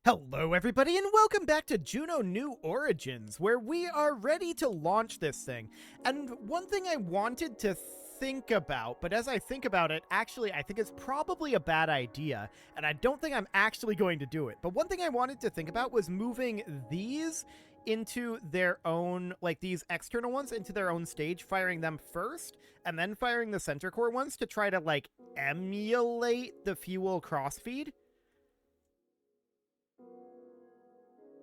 Hello everybody and welcome back to Juno New Origins, where we are ready to launch this thing. And one thing I wanted to think about, but as I think about it, actually I think it's probably a bad idea, and I don't think I'm actually going to do it. But one thing I wanted to think about was moving these into their own, like these external ones into their own stage, firing them first, and then firing the center core ones to try to like emulate the fuel crossfeed.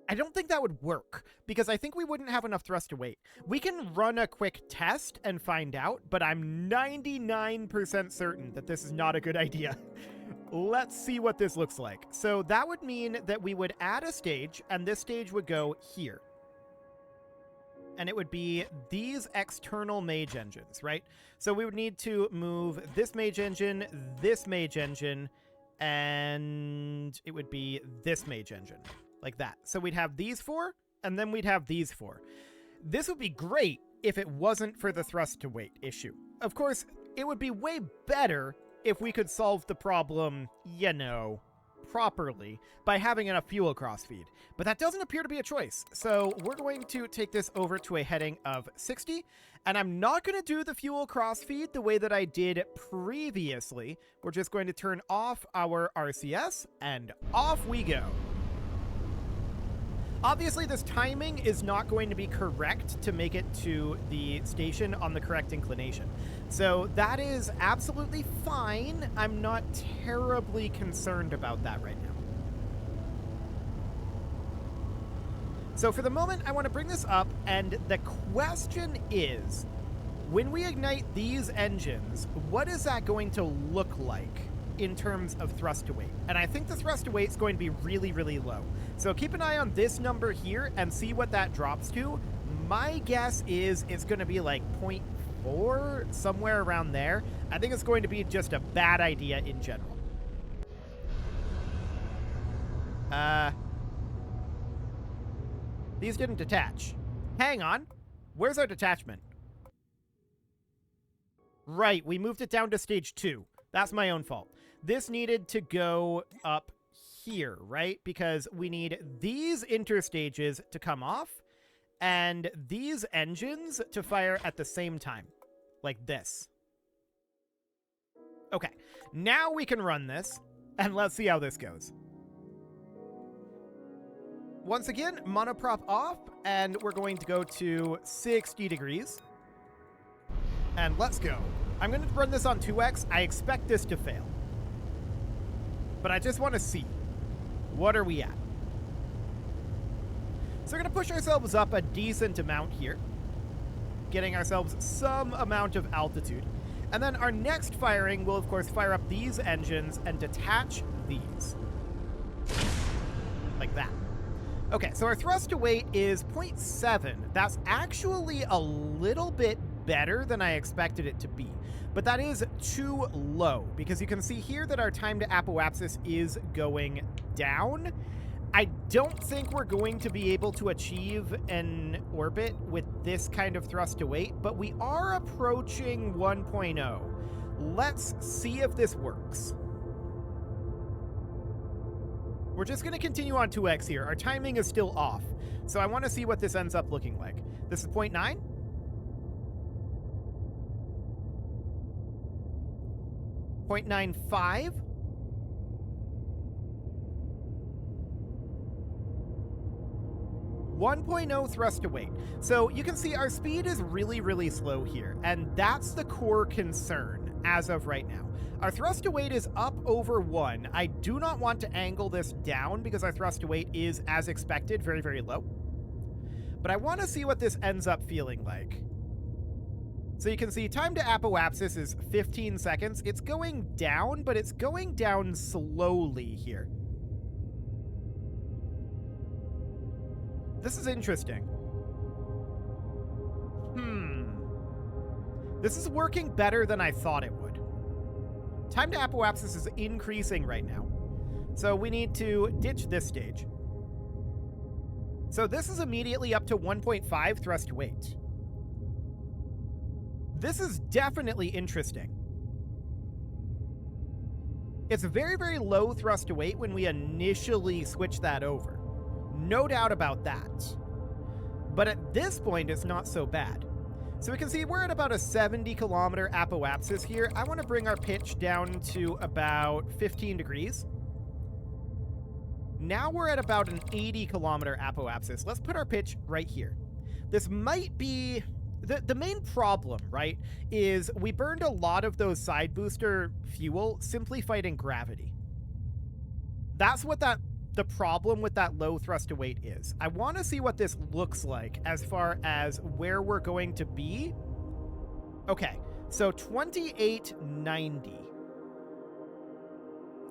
I don't think that would work, because I think we wouldn't have enough thrust to weight. We can run a quick test and find out, but I'm 99% certain that this is not a good idea. Let's see what this looks like. So that would mean that we would add a stage, and this stage would go here. And it would be these external mage engines, right? So we would need to move this mage engine, and it would be this mage engine. Like that. So we'd have these four, and then we'd have these four. This would be great if it wasn't for the thrust to weight issue. Of course, it would be way better if we could solve the problem, you know, properly by having enough fuel crossfeed. But that doesn't appear to be a choice. So we're going to take this over to a heading of 60, and I'm not going to do the fuel crossfeed the way that I did previously. We're just going to turn off our RCS, and off we go. Obviously, this timing is not going to be correct to make it to the station on the correct inclination. So that is absolutely fine. I'm not terribly concerned about that right now. So for the moment, I want to bring this up, and the question is, when we ignite these engines, what is that going to look like in terms of thrust to weight? And I think the thrust to weight is going to be really, really low. So keep an eye on this number here and see what that drops to. My guess is it's going to be like 0.4, somewhere around there. I think it's going to be just a bad idea in general. These didn't detach. Hang on. Where's our detachment? Right, we moved it down to stage 2. That's my own fault. This needed to go up here, right? Because we need these interstages to come off and these engines to fire at the same time, like this. Okay, now we can run this, and let's see how this goes. Once again, monoprop off, and we're going to go to 60 degrees. And let's go. I'm going to run this on 2x. I expect this to fail, but I just want to see. What are we at? So we're going to push ourselves up a decent amount here, getting ourselves some amount of altitude. And then our next firing will, of course, fire up these engines and detach these. Like that. Okay, so our thrust to weight is 0.7. That's actually a little bit better than I expected it to be. But that is too low, because you can see here that our time to apoapsis is going down. I don't think we're going to be able to achieve an orbit with this kind of thrust to weight, but we are approaching 1.0. Let's see if this works. We're just going to continue on 2x here. Our timing is still off, so I want to see what this ends up looking like. This is 0.9. 0.95. 1.0 thrust to weight. So you can see our speed is really, really slow here, and that's the core concern as of right now. Our thrust to weight is up over 1. I do not want to angle this down because our thrust to weight is, as expected, very, very low. But I want to see what this ends up feeling like. So you can see time to apoapsis is 15 seconds. It's going down, but it's going down slowly here. This is interesting. This is working better than I thought it would. Time to apoapsis is increasing right now. So we need to ditch this stage. So this is immediately up to 1.5 thrust weight. This is definitely interesting. It's very, very low thrust to weight when we initially switch that over. No doubt about that. But at this point, it's not so bad. So we can see we're at about a 70-kilometer apoapsis here. I want to bring our pitch down to about 15 degrees. Now we're at about an 80-kilometer apoapsis. Let's put our pitch right here. This might be... The main problem, right, is we burned a lot of those side booster fuel simply fighting gravity. That's what the problem with that low thrust to weight is. I want to see what this looks like as far as where we're going to be. Okay, so 2890.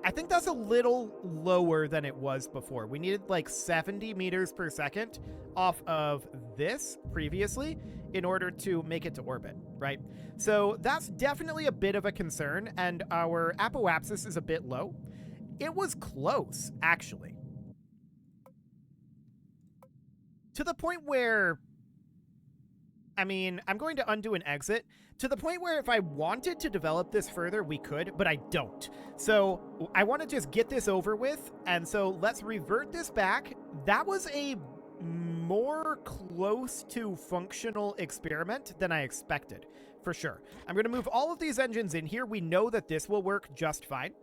I think that's a little lower than it was before. We needed like 70 meters per second off of this previously in order to make it to orbit, right? So that's definitely a bit of a concern, and our apoapsis is a bit low. It was close, actually. To the point where, I mean, I'm going to undo an exit, to the point where if I wanted to develop this further, we could, but I don't. So I want to just get this over with, and so let's revert this back. That was a more close to functional experiment than I expected, for sure. I'm going to move all of these engines in here. We know that this will work just fine.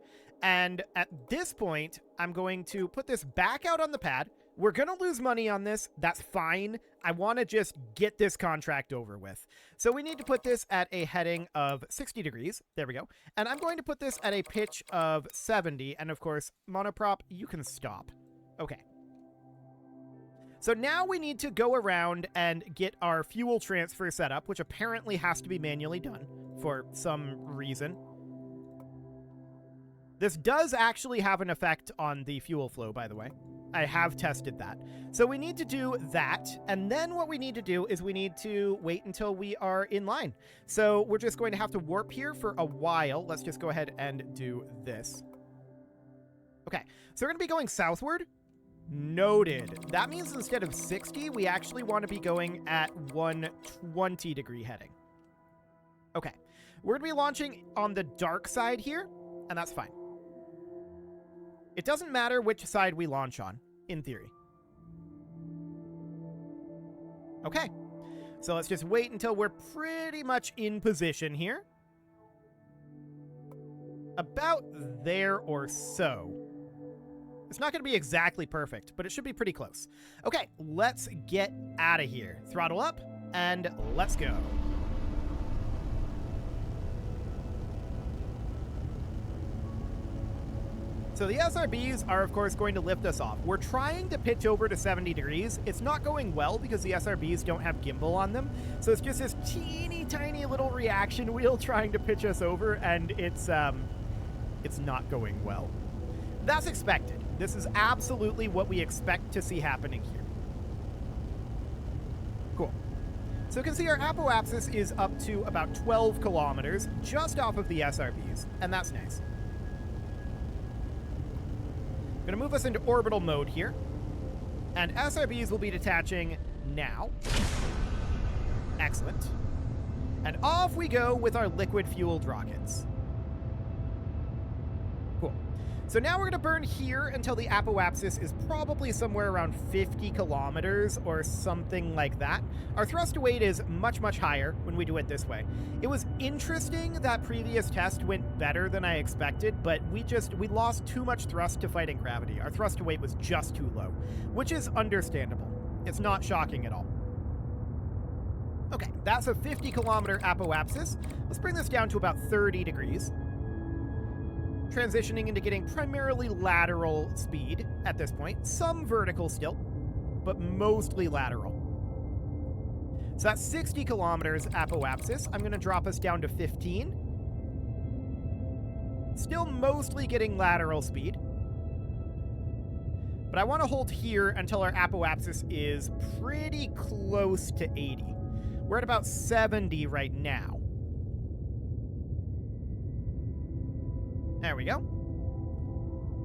And at this point, I'm going to put this back out on the pad. We're going to lose money on this. That's fine. I want to just get this contract over with. So we need to put this at a heading of 60 degrees. There we go. And I'm going to put this at a pitch of 70. And of course, monoprop, you can stop. Okay. So now we need to go around and get our fuel transfer set up, which apparently has to be manually done for some reason. This does actually have an effect on the fuel flow, by the way. I have tested that. So we need to do that, and then what we need to do is we need to wait until we are in line. So we're just going to have to warp here for a while. Let's just go ahead and do this. Okay, so we're going to be going southward. Noted. That means instead of 60, we actually want to be going at 120-degree heading. Okay, we're going to be launching on the dark side here, and that's fine. It doesn't matter which side we launch on, in theory. Okay, so let's just wait until we're pretty much in position here. About there or so. It's not going to be exactly perfect, but it should be pretty close. Okay, let's get out of here. Throttle up, and let's go. So the SRBs are, of course, going to lift us off. We're trying to pitch over to 70 degrees. It's not going well because the SRBs don't have gimbal on them. So it's just this teeny tiny little reaction wheel trying to pitch us over, and it's not going well. That's expected. This is absolutely what we expect to see happening here. Cool. So you can see our apoapsis is up to about 12 kilometers just off of the SRBs, and that's nice. Going to move us into orbital mode here, and SRBs will be detaching now. Excellent. And off we go with our liquid-fueled rockets. Cool. So now we're going to burn here until the apoapsis is probably somewhere around 50 kilometers or something like that. Our thrust to weight is much, much higher when we do it this way. It was interesting that previous test went better than I expected, but we lost too much thrust to fighting gravity. Our thrust to weight was just too low, which is understandable. It's not shocking at all. Okay, that's a 50-kilometer apoapsis. Let's bring this down to about 30 degrees. Transitioning into getting primarily lateral speed at this point. Some vertical still, but mostly lateral. So that's 60 kilometers apoapsis. I'm going to drop us down to 15. Still mostly getting lateral speed. But I want to hold here until our apoapsis is pretty close to 80. We're at about 70 right now. There we go.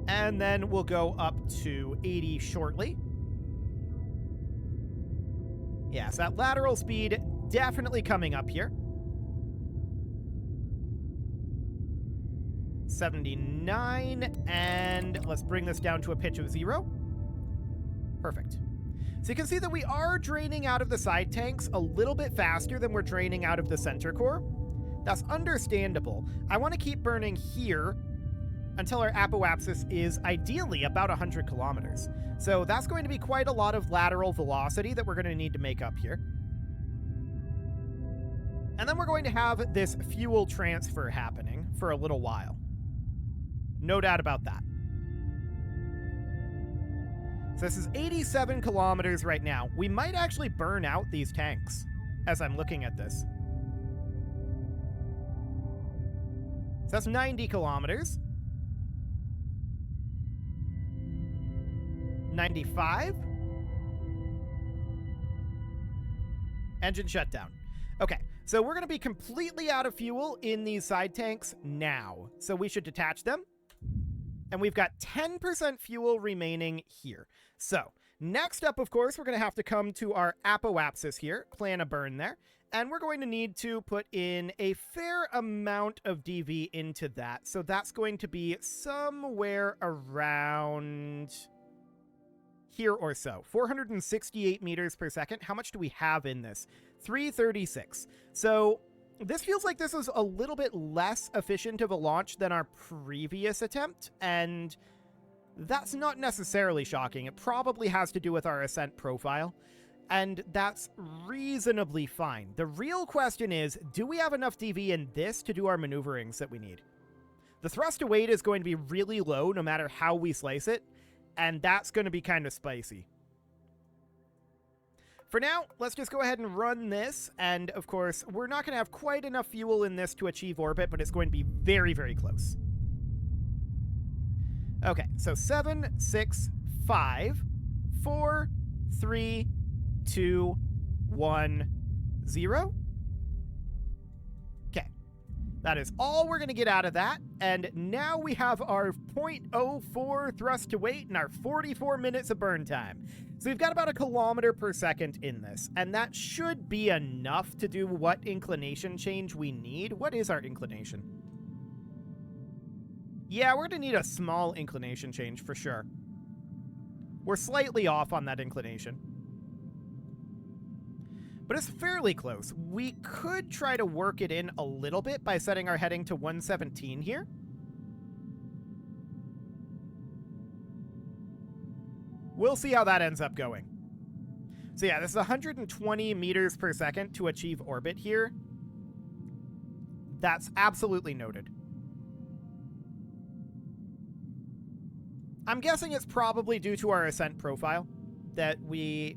And then we'll go up to 80 shortly. Yes, that lateral speed definitely coming up here. 79, and let's bring this down to a pitch of 0. Perfect. So you can see that we are draining out of the side tanks a little bit faster than we're draining out of the center core. That's understandable. I want to keep burning here until our apoapsis is ideally about 100 kilometers. So that's going to be quite a lot of lateral velocity that we're going to need to make up here. And then we're going to have this fuel transfer happening for a little while. No doubt about that. So this is 87 kilometers right now. We might actually burn out these tanks as I'm looking at this. So that's 90 kilometers. 95. Engine shutdown. Okay, so we're going to be completely out of fuel in these side tanks now. So we should detach them. And we've got 10% fuel remaining here. So next up, of course, we're going to have to come to our apoapsis here, plan a burn there. And we're going to need to put in a fair amount of DV into that. So that's going to be somewhere around here or so. 468 meters per second. How much do we have in this? 336. So this feels like this is a little bit less efficient of a launch than our previous attempt, and that's not necessarily shocking. It probably has to do with our ascent profile, and that's reasonably fine. The real question is, do we have enough DV in this to do our maneuverings that we need? The thrust to weight is going to be really low no matter how we slice it, and that's going to be kind of spicy. For now, let's just go ahead and run this, and of course, we're not going to have quite enough fuel in this to achieve orbit, but it's going to be very, very close. Okay, so 7, 6, 5, 4, 3, 2, 1, 0. Okay, that is all we're going to get out of that, and now we have our 0.04 thrust to weight and our 44 minutes of burn time. So we've got about 1 kilometer per second in this, and that should be enough to do what inclination change we need. What is our inclination? Yeah, we're going to need a small inclination change for sure. We're slightly off on that inclination, but it's fairly close. We could try to work it in a little bit by setting our heading to 117 here. We'll see how that ends up going. So yeah, this is 120 meters per second to achieve orbit here. That's absolutely noted. I'm guessing it's probably due to our ascent profile that we...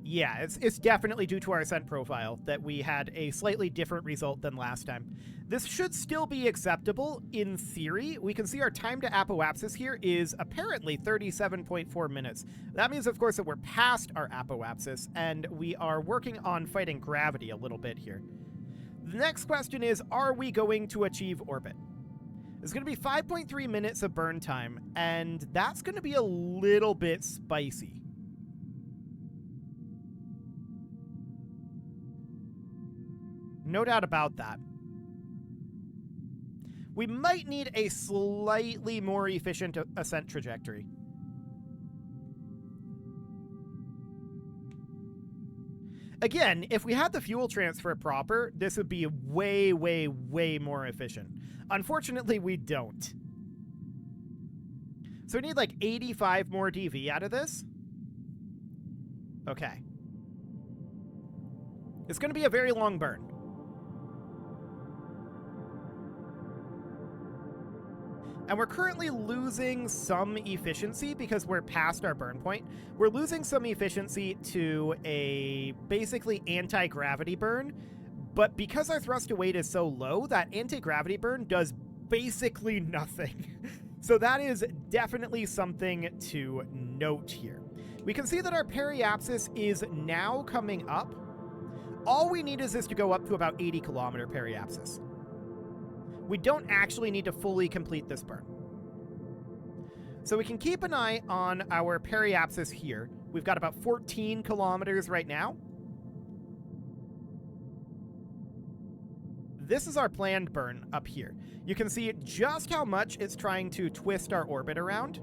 Yeah, it's definitely due to our ascent profile that we had a slightly different result than last time. This should still be acceptable in theory. We can see our time to apoapsis here is apparently 37.4 minutes. That means, of course, that we're past our apoapsis, and we are working on fighting gravity a little bit here. The next question is, are we going to achieve orbit? It's going to be 5.3 minutes of burn time, and that's going to be a little bit spicy. No doubt about that. We might need a slightly more efficient ascent trajectory. Again, if we had the fuel transfer proper, this would be way, way, way more efficient. Unfortunately, we don't. So we need like 85 more DV out of this. Okay. It's going to be a very long burn. And we're currently losing some efficiency because we're past our burn point. We're losing some efficiency to a basically anti-gravity burn, but because our thrust to weight is so low, that anti-gravity burn does basically nothing. So that is definitely something to note here. We can see that our periapsis is now coming up. All we need is this to go up to about 80 kilometer periapsis. We don't actually need to fully complete this burn. So we can keep an eye on our periapsis here. We've got about 14 kilometers right now. this is our planned burn up here. You can see just how much it's trying to twist our orbit around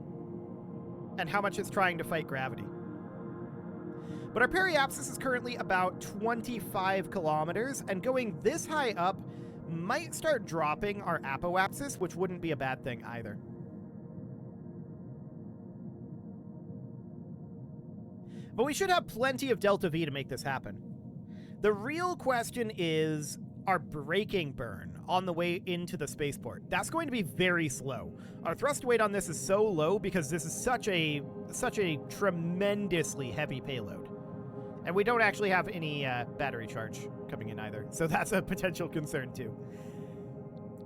and how much it's trying to fight gravity. But our periapsis is currently about 25 kilometers, and going this high up might start dropping our apoapsis, which wouldn't be a bad thing either. But we should have plenty of delta V to make this happen. The real question is our braking burn on the way into the spaceport. That's going to be very slow. Our thrust weight on this is so low because this is such a tremendously heavy payload. And we don't actually have any battery charge coming in either, so that's a potential concern too.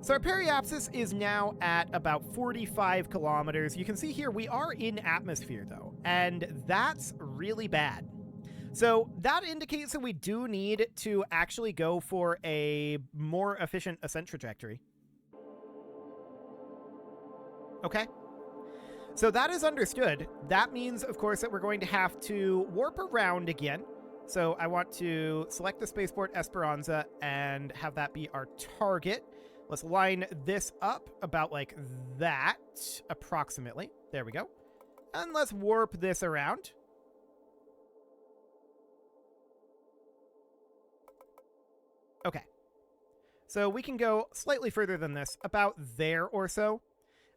So our periapsis is now at about 45 kilometers. You can see here we are in atmosphere though, and that's really bad. So that indicates that we do need to actually go for a more efficient ascent trajectory. Okay. So that is understood. That means, of course, that we're going to have to warp around again. So I want to select the spaceport Esperanza and have that be our target. Let's line this up about like that, approximately. There we go. And let's warp this around. Okay. So we can go slightly further than this, about there or so.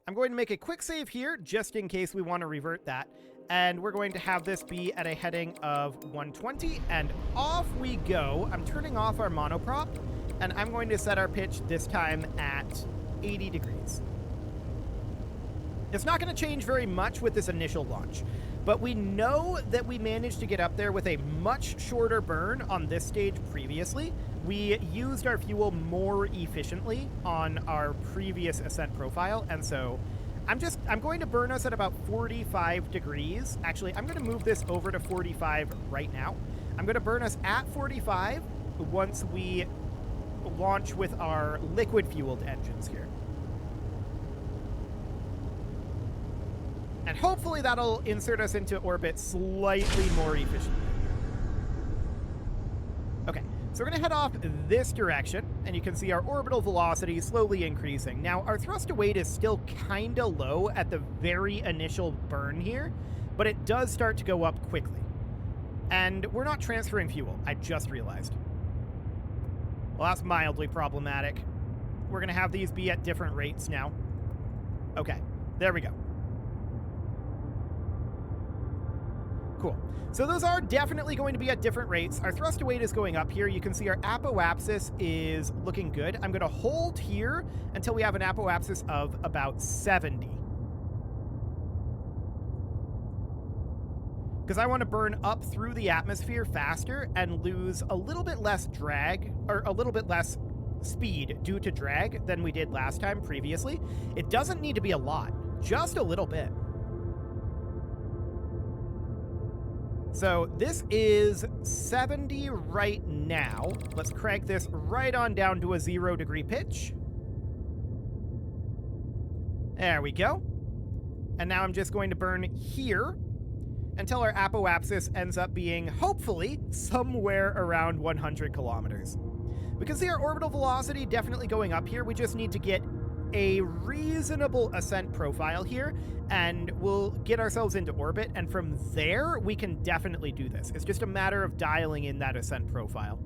I'm going to make a quick save here, just in case we want to revert that. And we're going to have this be at a heading of 120, and off we go. I'm turning off our monoprop, and I'm going to set our pitch this time at 80 degrees. It's not going to change very much with this initial launch, but we know that we managed to get up there with a much shorter burn on this stage previously. We used our fuel more efficiently on our previous ascent profile, and so I'm going to burn us at about 45 degrees. Actually, I'm going to move this over to 45 right now. I'm going to burn us at 45 once we launch with our liquid-fueled engines here. And hopefully that'll insert us into orbit slightly more efficiently. Okay, so we're going to head off this direction, and you can see our orbital velocity slowly increasing. Now, our thrust to weight is still kind of low at the very initial burn here, but it does start to go up quickly. And we're not transferring fuel, I just realized. Well, that's mildly problematic. We're going to have these be at different rates now. Okay, there we go. Cool. So those are definitely going to be at different rates. Our thrust to weight is going up here. You can see our apoapsis is looking good. I'm going to hold here until we have an apoapsis of about 70. Because I want to burn up through the atmosphere faster and lose a little bit less drag, or a little bit less speed due to drag than we did last time previously. It doesn't need to be a lot, just a little bit. So this is 70 right now. Let's crank this right on down to a 0 degree pitch. There we go. And now I'm just going to burn here until our apoapsis ends up being, hopefully, somewhere around 100 kilometers. We can see our orbital velocity definitely going up here. We just need to get a reasonable ascent profile here, and we'll get ourselves into orbit, and from there, we can definitely do this. It's just a matter of dialing in that ascent profile.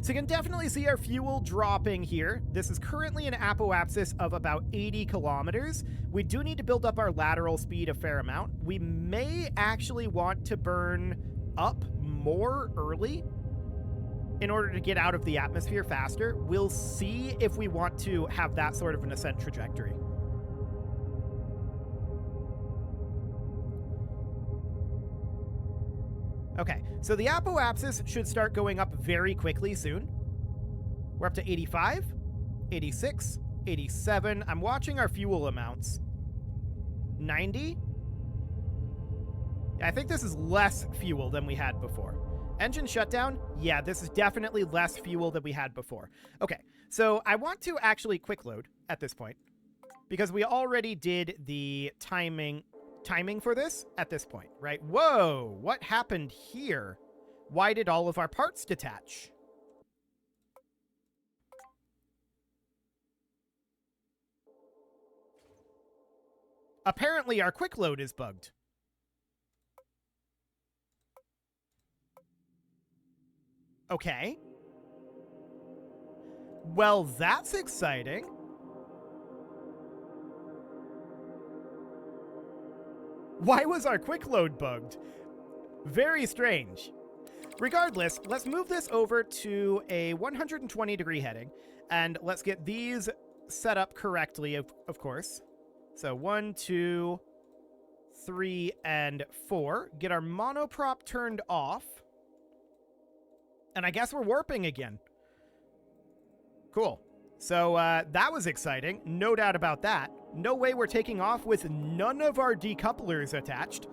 So you can definitely see our fuel dropping here. This is currently an apoapsis of about 80 kilometers. We do need to build up our lateral speed a fair amount. We may actually want to burn up more early in order to get out of the atmosphere faster. We'll see if we want to have that sort of an ascent trajectory. Okay, so the apoapsis should start going up very quickly soon. We're up to 85, 86, 87. I'm watching our fuel amounts. 90. I think this is less fuel than we had before. Engine shutdown? Yeah, this is definitely less fuel than we had before. Okay, so I want to actually quick load at this point, because we already did the timing for this at this point, right? Whoa, what happened here? Why did all of our parts detach? Apparently our quick load is bugged. Okay. Well, that's exciting. Why was our quick load bugged? Very strange. Regardless, let's move this over to a 120-degree heading, and let's get these set up correctly, of course. So 1, 2, 3, and 4. Get our monoprop turned off. And I guess we're warping again. Cool. So that was exciting. No doubt about that. No way we're taking off with none of our decouplers attached.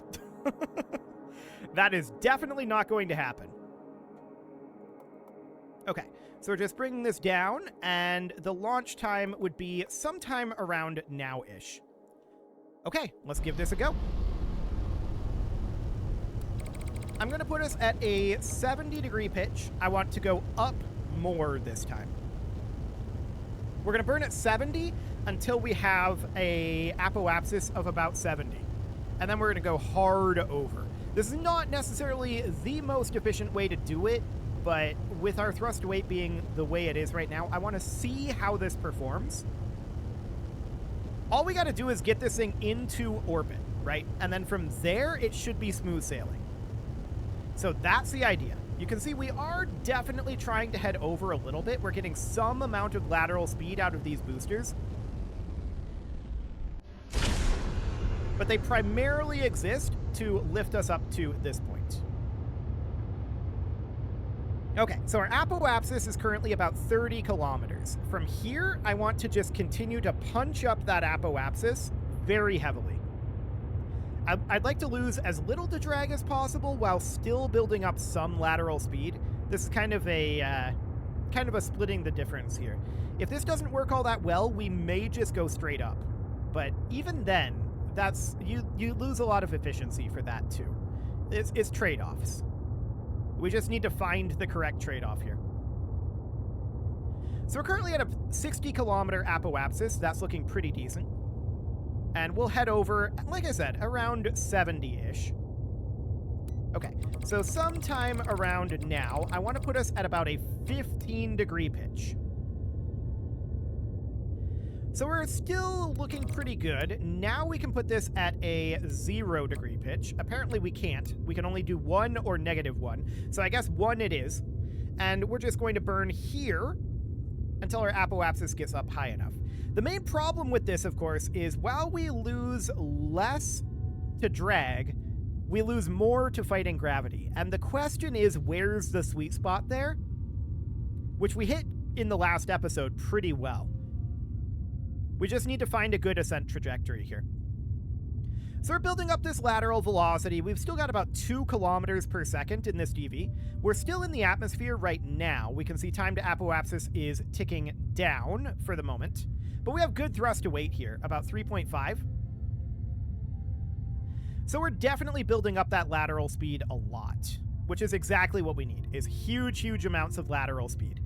That is definitely not going to happen. Okay, so we're just bringing this down, and the launch time would be sometime around now-ish. Okay, let's give this a go. I'm going to put us at a 70-degree pitch. I want to go up more this time. We're going to burn at 70 until we have a apoapsis of about 70. And then we're going to go hard over. This is not necessarily the most efficient way to do it, but with our thrust to weight being the way it is right now, I want to see how this performs. All we got to do is get this thing into orbit, right? And then from there, it should be smooth sailing. So that's the idea. You can see we are definitely trying to head over a little bit. We're getting some amount of lateral speed out of these boosters. But they primarily exist to lift us up to this point. Okay, so our apoapsis is currently about 30 kilometers. From here, I want to just continue to punch up that apoapsis very heavily. I'd like to lose as little to drag as possible while still building up some lateral speed. This is kind of a splitting the difference here. If this doesn't work all that well, we may just go straight up. But even then, that's you lose a lot of efficiency for that too. It's trade-offs. We just need to find the correct trade-off here. So we're currently at a 60-kilometer apoapsis. That's looking pretty decent. And we'll head over, like I said, around 70-ish. Okay, so sometime around now, I want to put us at about a 15-degree pitch. So we're still looking pretty good. Now we can put this at a 0-degree pitch. Apparently we can't. We can only do 1 or -1. So I guess 1 it is. And we're just going to burn here until our apoapsis gets up high enough. The main problem with this, of course, is while we lose less to drag, we lose more to fighting gravity. And the question is, where's the sweet spot there? Which we hit in the last episode pretty well. We just need to find a good ascent trajectory here. So we're building up this lateral velocity. We've still got about 2 kilometers per second in this DV. We're still in the atmosphere right now. We can see time to apoapsis is ticking down for the moment. But we have good thrust to weight here, about 3.5. So we're definitely building up that lateral speed a lot, which is exactly what we need, is huge, huge amounts of lateral speed.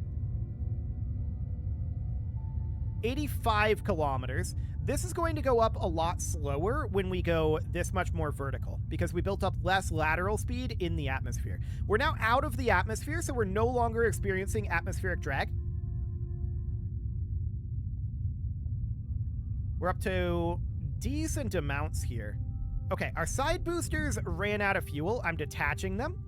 85 kilometers. This is going to go up a lot slower when we go this much more vertical because we built up less lateral speed in the atmosphere. We're now out of the atmosphere, so we're no longer experiencing atmospheric drag. We're up to decent amounts here. Okay, our side boosters ran out of fuel. I'm detaching them.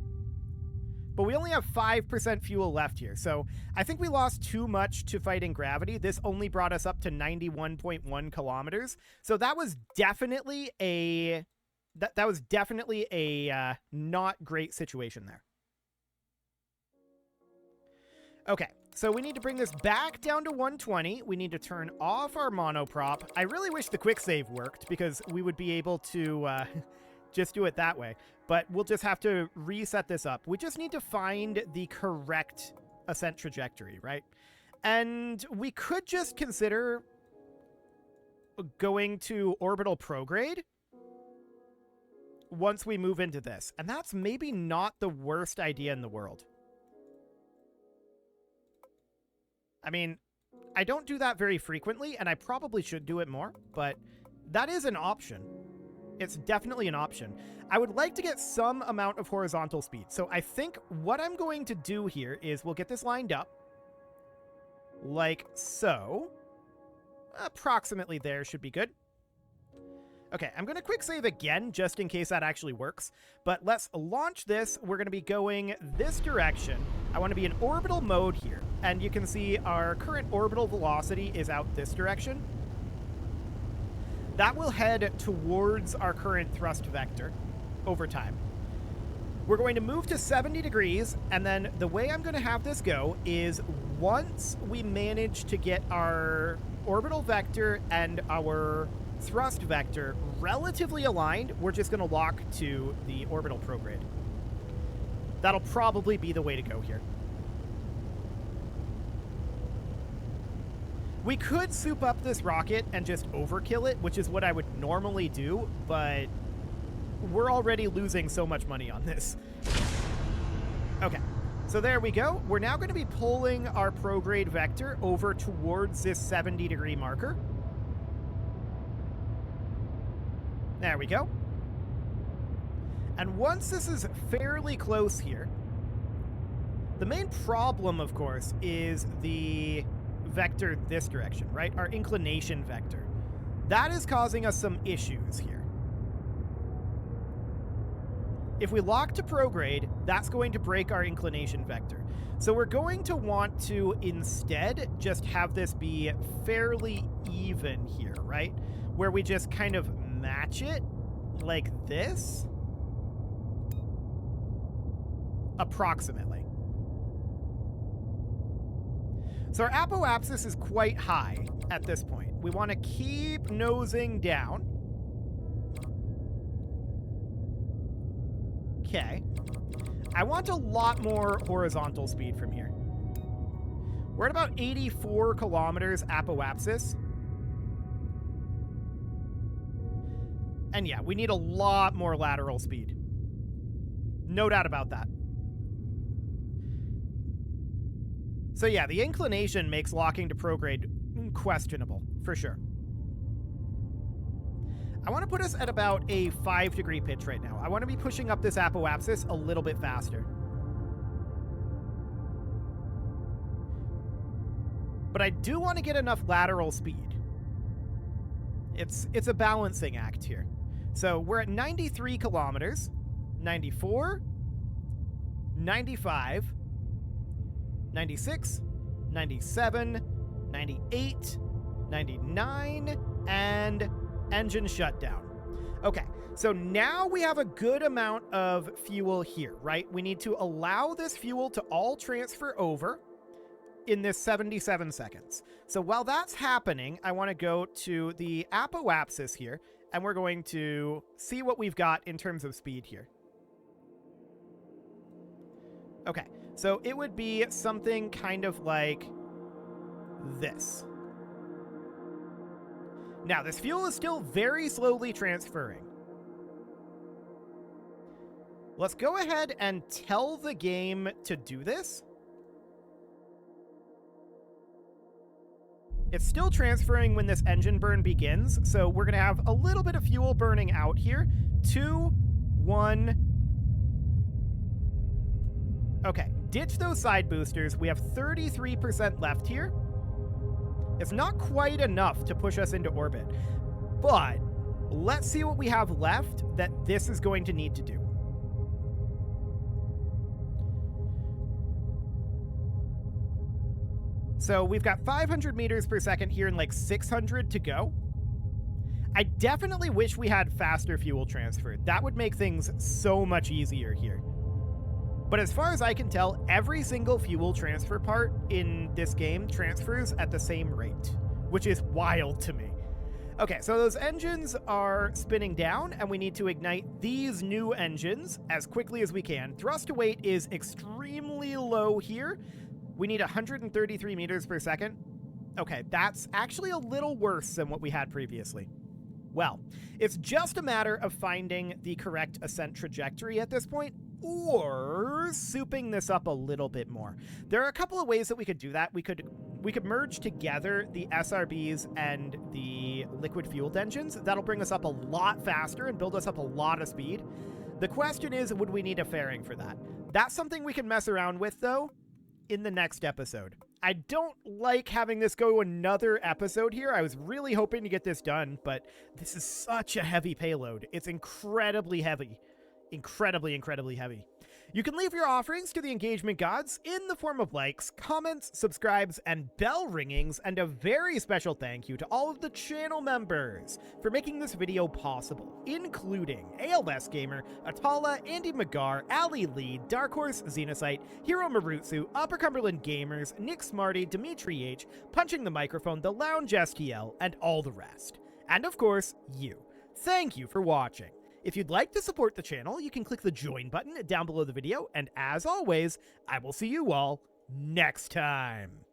But we only have 5% fuel left here, so I think we lost too much to fighting gravity. This only brought us up to 91.1 kilometers. So that was definitely a not great situation there. Okay, so we need to bring this back down to 120. We need to turn off our monoprop. I really wish the quick save worked because we would be able to just do it that way. But we'll just have to reset this up. We just need to find the correct ascent trajectory, right? And we could just consider going to orbital prograde once we move into this. And that's maybe not the worst idea in the world. I mean, I don't do that very frequently, and I probably should do it more, but That is an option. It's definitely an option. I would like to get some amount of horizontal speed. So I think what I'm going to do here is we'll get this lined up. Like so. Approximately there should be good. Okay, I'm going to quick save again just in case that actually works. But let's launch this. We're going to be going this direction. I want to be in orbital mode here. And you can see our current orbital velocity is out this direction. That will head towards our current thrust vector over time. We're going to move to 70 degrees, and then the way I'm going to have this go is once we manage to get our orbital vector and our thrust vector relatively aligned, we're just going to lock to the orbital prograde. That'll probably be the way to go here. We could soup up this rocket and just overkill it, which is what I would normally do, but we're already losing so much money on this. Okay, so there we go. We're now going to be pulling our prograde vector over towards this 70-degree marker. There we go. And once this is fairly close here, the main problem, of course, is the vector this direction, right? Our inclination vector. That is causing us some issues here. If we lock to prograde, that's going to break our inclination vector. So we're going to want to instead just have this be fairly even here, right? Where we just kind of match it like this. Approximately. So our apoapsis is quite high at this point. We want to keep nosing down. Okay. I want a lot more horizontal speed from here. We're at about 84 kilometers apoapsis. And yeah, we need a lot more lateral speed. No doubt about that. So yeah, the inclination makes locking to prograde questionable, for sure. I want to put us at about a 5-degree pitch right now. I want to be pushing up this apoapsis a little bit faster. But I do want to get enough lateral speed. It's a balancing act here. So we're at 93 kilometers, 94, 95, 96, 97, 98, 99, and engine shutdown. Okay, so now we have a good amount of fuel here, right? We need to allow this fuel to all transfer over in this 77 seconds. So while that's happening, I want to go to the apoapsis here, and we're going to see what we've got in terms of speed here. Okay, so it would be something kind of like this. Now, this fuel is still very slowly transferring. Let's go ahead and tell the game to do this. It's still transferring when this engine burn begins, so we're going to have a little bit of fuel burning out here. 2, 1... Okay, ditch those side boosters. We have 33% left here. It's not quite enough to push us into orbit, but let's see what we have left that this is going to need to do. So we've got 500 meters per second here and like 600 to go. I definitely wish we had faster fuel transfer. That would make things so much easier here. But as far as I can tell, every single fuel transfer part in this game transfers at the same rate, which is wild to me. Okay, so those engines are spinning down, and we need to ignite these new engines as quickly as we can. Thrust to weight is extremely low here. We need 133 meters per second. Okay, that's actually a little worse than what we had previously. Well, it's just a matter of finding the correct ascent trajectory at this point, or souping this up a little bit more. There are a couple of ways that we could do that. We could we could merge together the SRBs and the liquid fueled engines. That'll bring us up a lot faster and build us up a lot of speed. The question is, would we need a fairing for that? That's something we can mess around with, though, in the next episode. I don't like having this go another episode here. I was really hoping to get this done, but this is such a heavy payload. It's incredibly heavy. Incredibly heavy. You can leave your offerings to the engagement gods in the form of likes, comments, subscribes, and bell ringings, and a very special thank you to all of the channel members for making this video possible, including ALS Gamer, Atala, Andy McGar, Ali Lee, Dark Horse, Xenocyte, Hiro Marutsu, Upper Cumberland Gamers, Nick Smarty, Dimitri H, Punching the Microphone, The Lounge STL, and all the rest. And of course, you. Thank you for watching. If you'd like to support the channel, you can click the join button down below the video, and as always, I will see you all next time.